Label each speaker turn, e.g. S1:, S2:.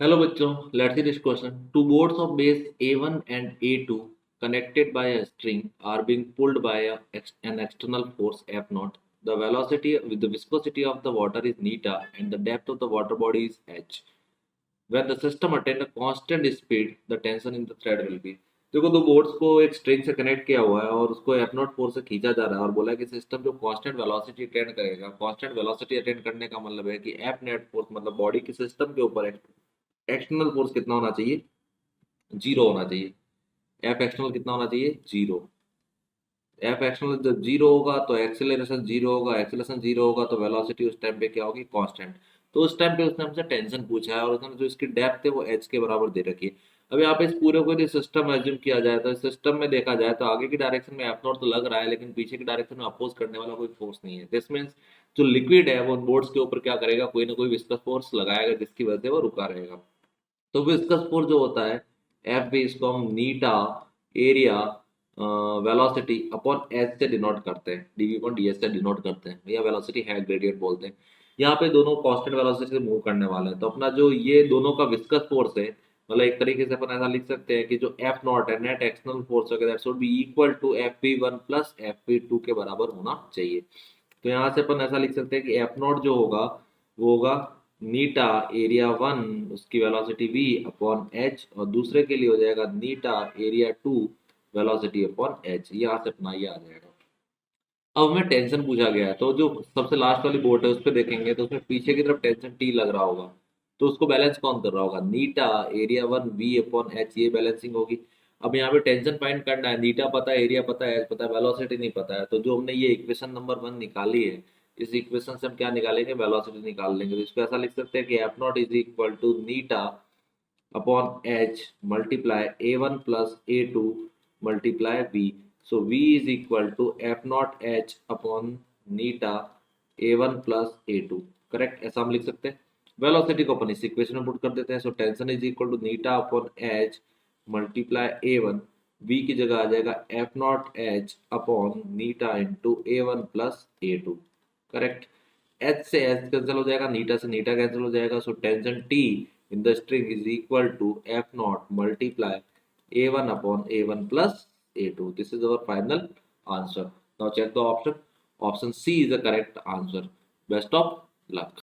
S1: Hello bachcho, let's see this question. Two boards of base A1 and A2 connected by a string are being pulled by an external force F naught. The velocity with the viscosity of the water is neta and the depth of the water body is h. When the system attain a constant speed, the tension in the thread will be. देखो दो boards को एक string से connect किया हुआ है और उसको एफ नॉट फोर्स से खींचा जा रहा है और बोला कि सिस्टम जो कांस्टेंट वेलोसिटी अटेंड करेगा। कांस्टेंट वेलोसिटी अटेंड करने का मतलब है कि एफ नेट फोर्स मतलब बॉडी के सिस्टम के ऊपर एक्सटर्नल फोर्स कितना होना चाहिए, जीरो होना चाहिए। एफ एक्सटर्नल कितना होना चाहिए, जीरो। एफ एक्सटर्नल जब जीरो होगा तो एक्सेलरेशन जीरो होगा, एक्सेलरेशन जीरो होगा तो वेलोसिटी उस टाइम पे क्या होगी, कांस्टेंट। तो उस टाइम पे उसने हमसे टेंशन पूछा है और उसने जो इसकी डेप्थ है वो एच के बराबर दे रखी है। अब यहाँ पे इस पूरे को यदि सिस्टम एज्यूम किया जाए तो सिस्टम में देखा जाए तो आगे की डायरेक्शन में एफ नॉट तो लग रहा है लेकिन पीछे की डायरेक्शन में अपोज करने वाला कोई फोर्स नहीं है। दिस मीन्स जो लिक्विड है वो बोर्ड्स के ऊपर क्या करेगा, कोई ना कोई विस्कस फोर्स लगाएगा जिसकी वजह से वो रुका रहेगा। तो विस्कस फोर्स जो होता है एफ भी, इसको हम नीटा एरिया वेलोसिटी अपॉन एच से डिनोट करते हैं, डीवी अपॉन डी एस से डिनोट करते हैं, या वेलोसिटी है ग्रेडियंट बोलते हैं। यहाँ पे दोनों कांस्टेंट वेलोसिटी से मूव करने वाले हैं तो अपना जो ये दोनों का विस्कस फोर्स है, मतलब एक तरीके से अपन ऐसा लिख सकते हैं कि जो एफ नॉट है net external force that should be equal to F P one plus F P two के बराबर होना चाहिए। तो यहाँ से अपन ऐसा लिख सकते हैं कि एफ नॉट जो होगा वो होगा नीटा एरिया वन उसकी वेलोसिटी वी अपॉन एच, और दूसरे के लिए हो जाएगा eta area two velocity upon H. यहाँ से अपना ये आ जाएगा। अब हमें टेंशन पूछा गया है तो जो सबसे लास्ट वाली बोट है उस पर देखेंगे तो उसमें पीछे की तरफ टेंशन टी लग रहा होगा, तो उसको बैलेंस कौन कर रहा होगा, eta area one V upon H, ये बैलेंसिंग होगी। अब यहाँ पे टेंशन फाइंड करना है, नीटा पता है, एरिया पता है, एच पता है, वेलोसिटी नहीं पता है। तो जो हमने ये इक्वेशन नंबर वन निकाली है, इस इक्वेशन से हम क्या निकालेंगे, वेलोसिटी निकाल लेंगे। तो इसको ऐसा लिख सकते हैं कि F naught is equal to नीटा upon h multiply a1 plus a2 multiply v. So v is equal to f naught h upon neta a1 plus a2। Correct, ऐसा हम लिख सकते हैं। वेलोसिटी को अपन इस इक्वेशन में पुट कर देते हैं। So tension is equal to नीटा upon H multiply a1, v की जगह आ जाएगा f नॉट h अपॉन नीटा into a1 plus a2। Correct, h से h कैंसिल हो जाएगा, नीटा से नीटा कैंसिल हो जाएगा। So tension t in the string is equal to f naught multiply a1 upon a1 plus a2. This is our final answer. Now check the option. Option C is the correct answer. Best of luck.